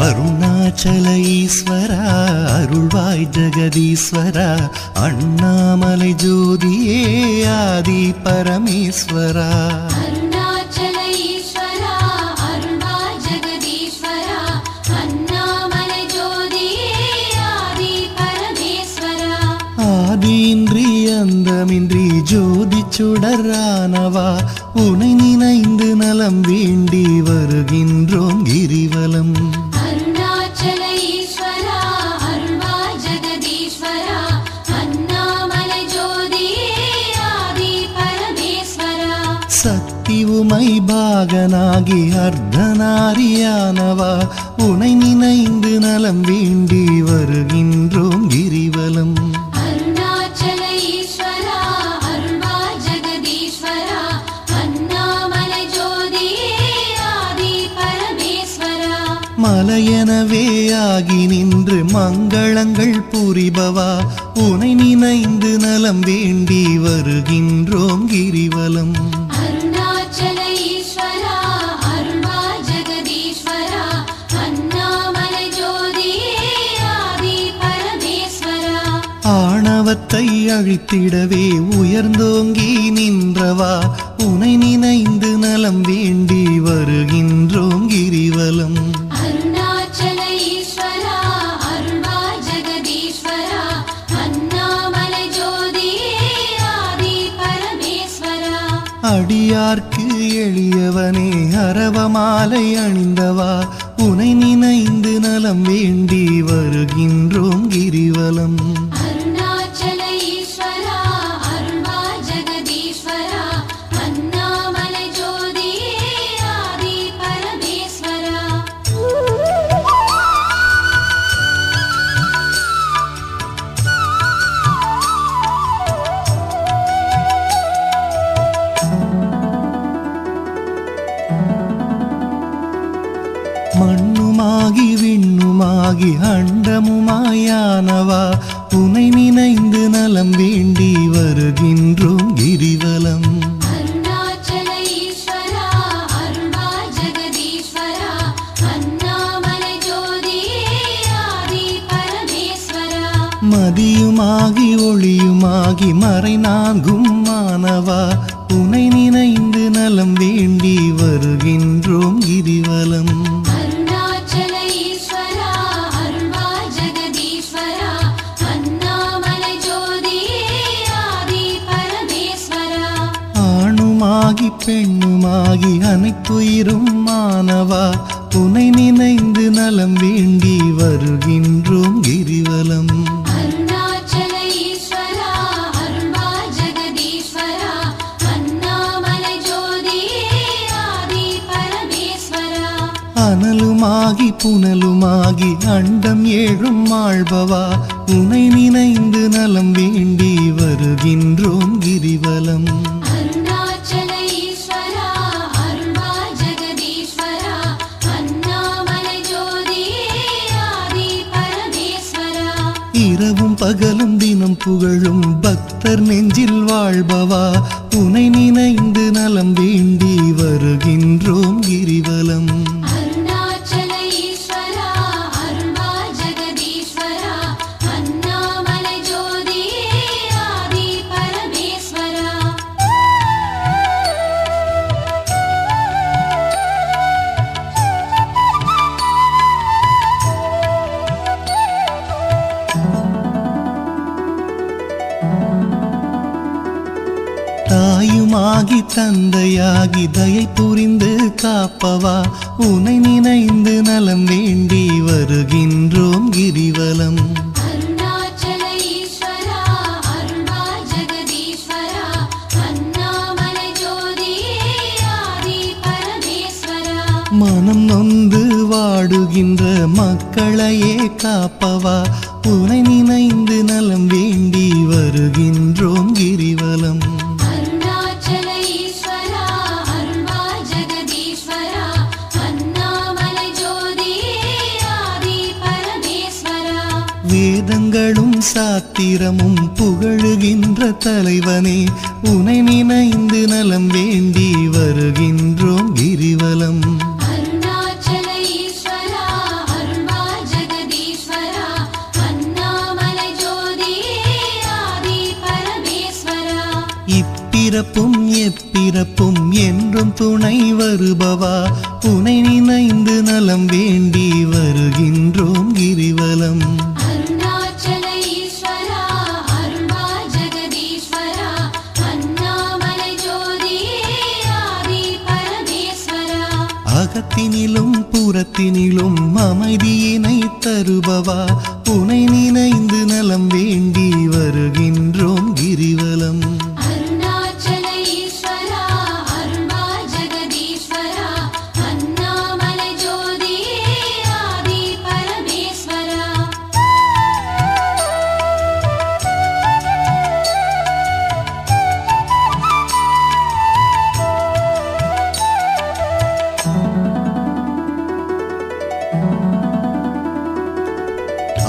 அருணாச்சல ஈஸ்வரா அருள்வாய் ஜெகதீஸ்வரா அண்ணாமலை ஜோதியே ஆதி பரமேஸ்வரா அருணாச்சல ஈஸ்வரா அருள்வாய் ஜெகதீஸ்வரா அண்ணாமலை ஜோதியே ஆதி பரமேஸ்வரா ஆதியின்றி அந்தமின்றி ஜோதி சுடரானவா உனை நினைந்து நலம் வேண்டி வருகின்றோம் கிரிவலம் அருணாச்சல ஈஸ்வரா அருள்வாய் ஜெகதீஸ்வரா அண்ணாமலை ஜோதியே ஆதி பரமேஸ்வரா சக்தி உமை பாகனாகி அர்த்தநாரியானவா உனை நினைந்து நலம் வேண்டி வருகின்றோம் கிரிவலம் அருணாச்சல ஈஸ்வரா அருள்வாய் ஜெகதீஸ்வரா அண்ணாமலை ஜோதியே ஆதி பரமேஸ்வரா மலையெனவே ஆகி நின்று மங்களங்கள் புரிபவா உனை நினைந்து நலம் வேண்டி வருகின்றோம் கிரிவலம் அருணாச்சல ஈஸ்வரா அருள்வாய் ஜெகதீஸ்வரா அண்ணாமலை ஜோதியே ஆதி பரமேஸ்வரா ஆணவத்தை அழித்திடவே உயர்ந்தோங்கி நின்றவா உனை நினைந்து நலம் வேண்டி வருகின்றோம் கிரிவலம் அருணாச்சல ஈஸ்வரா அருள்வாய் ஜெகதீஸ்வரா அண்ணாமலை ஜோதியே ஆதி பரமேஸ்வரா அடியார்க்கு எளியவனே அரவமாலை அணிந்தவா உனை நினைந்து நலம் வேண்டி வருகின்றோம் கிரிவலம் அருணாச்சல ஈஸ்வரா அருள்வாய் ஜெகதீஸ்வரா அண்ணாமலை ஜோதியே ஆதி பரமேஸ்வரா மண்ணுமாகி விண்ணுமாகி அண்டமுமாயானவா உனை நினைந்து நலம் வேண்டி வருகின்றோம் கிரிவலம் அருணாச்சல ஈஸ்வரா அருள்வாய் ஜெகதீஸ்வரா அண்ணாமலை ஜோதியே ஆதி பரமேஸ்வரா மதியுமாகி ஒளியுமாகி மறைநான்கும் மானவா உனை நினைந்து நலம் வேண்டி வருகின்றோம் கிரிவலம் அருணாச்சல ஈஸ்வரா அருள்வாய் ஜெகதீஸ்வரா அண்ணாமலை ஜோதியே ஆதி பரமேஸ்வரா ஆணுமாகி பெண்ணுமாகி அனைத்துயிரும் மானவா உனை நினைந்து நலம் வேண்டி வருகின்றோம் கிரிவலம் அருணாச்சல ஈஸ்வரா அருள்வாய் ஜெகதீஸ்வரா அண்ணாமலை ஜோதியே ஆதி பரமேஸ்வரா அனலுமாகி புனலுமாகி அண்டம் ஏழும் ஆள்பவா உனை நினைந்து நலம் வேண்டி வருகின்றோம் கிரிவலம் அருணாச்சல ஈஸ்வரா அருள்வாய் ஜெகதீஸ்வரா அண்ணாமலை ஜோதியே ஆதி பரமேஸ்வரா இரவும் பகலும் தினம் புகழும் பக்தர் நெஞ்சில் வாழ்பவா உனை நினைந்து நலம் வேண்டி வருகின்றோம் கிரிவலம் அருணாச்சல ஈஸ்வரா அருள்வாய் ஜெகதீஸ்வரா அண்ணாமலை ஜோதியே ஆதி பரமேஸ்வரா தாயுமாகி தந்தையாகி தயை புரிந்து காப்பவா உனை நினைந்து நலம் வேண்டி வருகின்றோம் கிரிவலம் அருணாச்சல ஈஸ்வரா அருள்வாய் ஜெகதீஸ்வரா அண்ணாமலை ஜோதியே ஆதி பரமேஸ்வரா மனம் நொந்து வாடுகின்ற மக்களையே காப்பவா உனை நினைந்து நலம் வேண்டி வருகின்றோம் கிரிவலம் அருணாச்சல ஈஸ்வரா அருள்வாய் ஜெகதீஸ்வரா அண்ணாமலை ஜோதியே ஆதி பரமேஸ்வரா வேதங்களும் சாத்திரமும் புகழுகின்ற தலைவனே உனை நினைந்து நலம் வேண்டி வருகின்றோம் கிரிவலம் அருணாச்சல ஈஸ்வரா அருள்வாய் இப்பிறப்பும் எப்பிறப்பும் என்றும் துணை வருபவா உனை நினைந்து நலம் வேண்டி வருகின்றோம் கிரிவலம். அருணாச்சல ஈஸ்வரா அருள்வா ஜெகதீஸ்வரா அண்ணாமலை ஜோதியே ஆதி பரமேஸ்வரா. அகத்தினிலும் புறத்தினிலும் அமைதியினை தருபவா உனை நினைந்து நலம் வேண்டி வருகின்றோம் கிரிவலம். அருணாச்சல ஈஸ்வரா அருள்வா ஜெகதீஸ்வரா அண்ணாமலை ஜோதியே ஆதி பரமேஸ்வரா.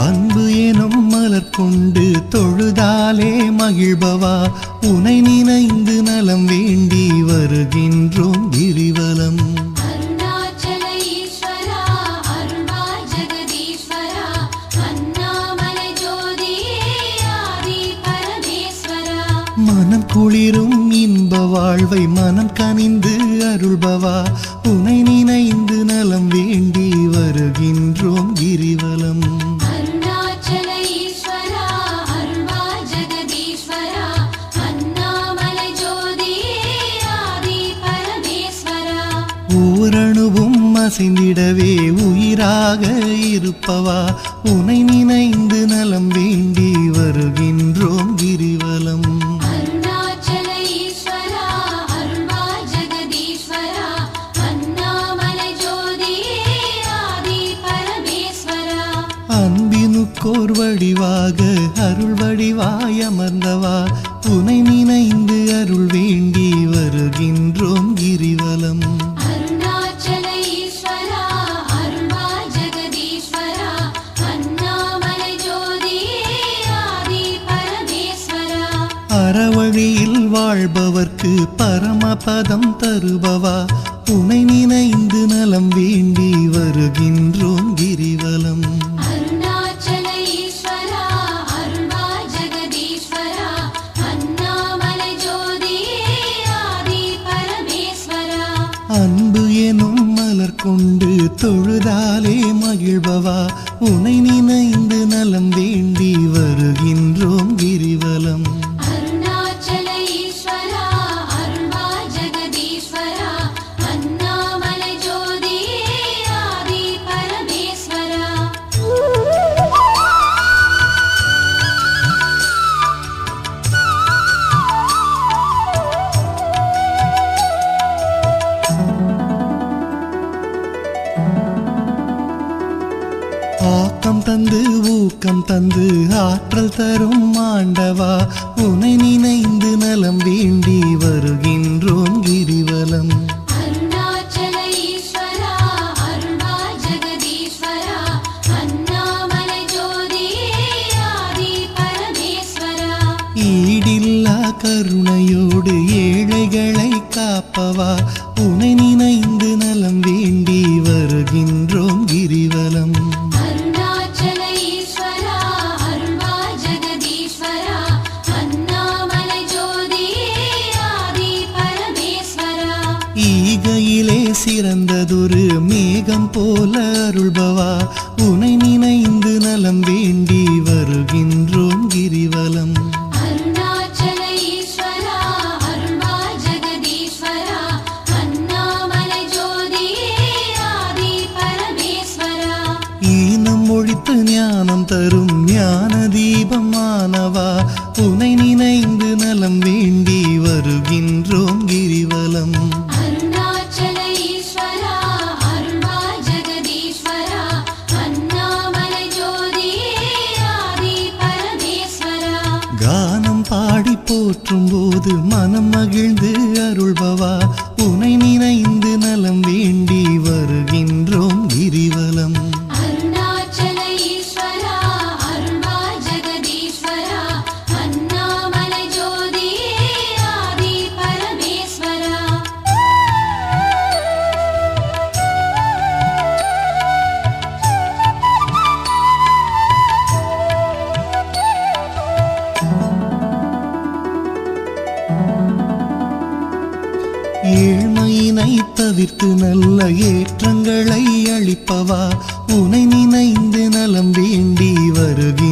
அன்பு எனும் மலர் கொண்டு தொழுதாலே மகிழ்பவா உனை நினைந்து நலம் வேண்டி வருகின்றோம் கிரிவலம். அருணாச்சல ஈஸ்வரா அருள்வா ஜெகதீஸ்வரா அண்ணாமலை ஜோதியே ஆதி பரமேஸ்வரா. மனம் குளிரும் இன்ப வாழ்வை மனம் கனிந்து அருள்பவா உனை நினைந்து நலம் வேண்டி வருகின்றோம் கிரிவலம். அருணாச்சல ஈஸ்வரா அருள்வா ஜெகதீஸ்வரா அண்ணாமலை ஜோதியே ஆதி பரமேஸ்வரா. ஓரணுவும் அசைந்திடவே உயிராக இருப்பவா உனை நினைந்து நலம் வேண்டி வருகின்றோம் கிரிவலம். அருணாச்சல ஈஸ்வரா அருள்வா ஜெகதீஸ்வரா அண்ணாமலை ஜோதியே ஆதி பரமேஸ்வரா. அன்பினுக்கோர் வடிவாக அருள் வடிவாய் அமர்ந்தவா உனை நினைந்து அருள் வேண்டி வருகின்றோம் கிரிவலம். அருணாச்சல ஈஸ்வரா அருள்வா ஜெகதீஸ்வரா அண்ணாமலை ஜோதியே ஆதி பரமேஸ்வரா. அறவழியில் வாழ்பவர்க்கு பரமபதம் தருபவா உனை நினைந்து நலம் வேண்டி வருகின்றோம் கிரிவலம். அருணாச்சல ஈஸ்வரா அருள்வா ஜெகதீஸ்வரா அண்ணாமலை ஜோதியே ஆதி பரமேஸ்வரா. அன்பு எனும் மலர் கொண்டு தொழுதாலே மகிழ்பவா உனை நினைந்து நலம் வேண்டி வருகின்றோம் கிரிவலம். அருணாச்சல ஈஸ்வரா அருள்வா ஜெகதீஸ்வரா அண்ணாமலை ஜோதியே ஆதி பரமேஸ்வரா. ஆக்கம் தந்து ஊக்கம் தந்து ஆற்றல் தரும் ஆண்டவா உனை நினைந்து நலம் வேண்டி வருகின்றோம் கிரிவலம். அருணாச்சல ஈஸ்வரா அருள்வா ஜெகதீஸ்வரா அண்ணாமலை ஜோதியே ஆதி பரமேஸ்வரா. ஈடில்லா கருணையோடு ஏழைகளை காப்பவா உனை நினைந்து நலம் வேண்டி வருகின்றோம் கிரிவலம். அருணாச்சல ஈஸ்வரா அருள்வா ஜெகதீஸ்வரா அண்ணாமலை ஜோதியே ஆதி பரமேஸ்வரா. ஈகையிலே சிறந்ததொரு மேகம் போல அருள்பவா உனை நினைந்து நலம் வேண்டி வருகின்றோம் கிரிவலம். அருணாச்சல ஈஸ்வரா அருள்வா ஜெகதீஸ்வரா அண்ணாமலை ஜோதியே ஆதி பரமேஸ்வரா. ஈனம் ஒழித்து ஞானம் தரும் ஞான தீபமானவா உனை நினைந்து நலம் வேண்டி வருகின்றோம் கிரிவலம். அருணாச்சல ஈஸ்வரா அருள்வா ஜெகதீஸ்வரா அண்ணாமலை ஜோதியே ஆதி பரமேஸ்வரா. கானம் பாடி போற்றும் போது மனம் மகிழ்ந்து அருள்பவா உனை நினைந்து நலம் வேண்டி வருகின்றோம் கிரிவலம். அருணாச்சல ஈஸ்வரா அருள்வா ஜெகதீஸ்வரா அண்ணாமலை ஜோதியே ஆதி பரமேஸ்வரா. ஏழ்மையினை தவிர்த்து நல்ல ஏற்றங்களை அளிப்பவா உனை நினைந்து நலம் வேண்டி வருகின்ற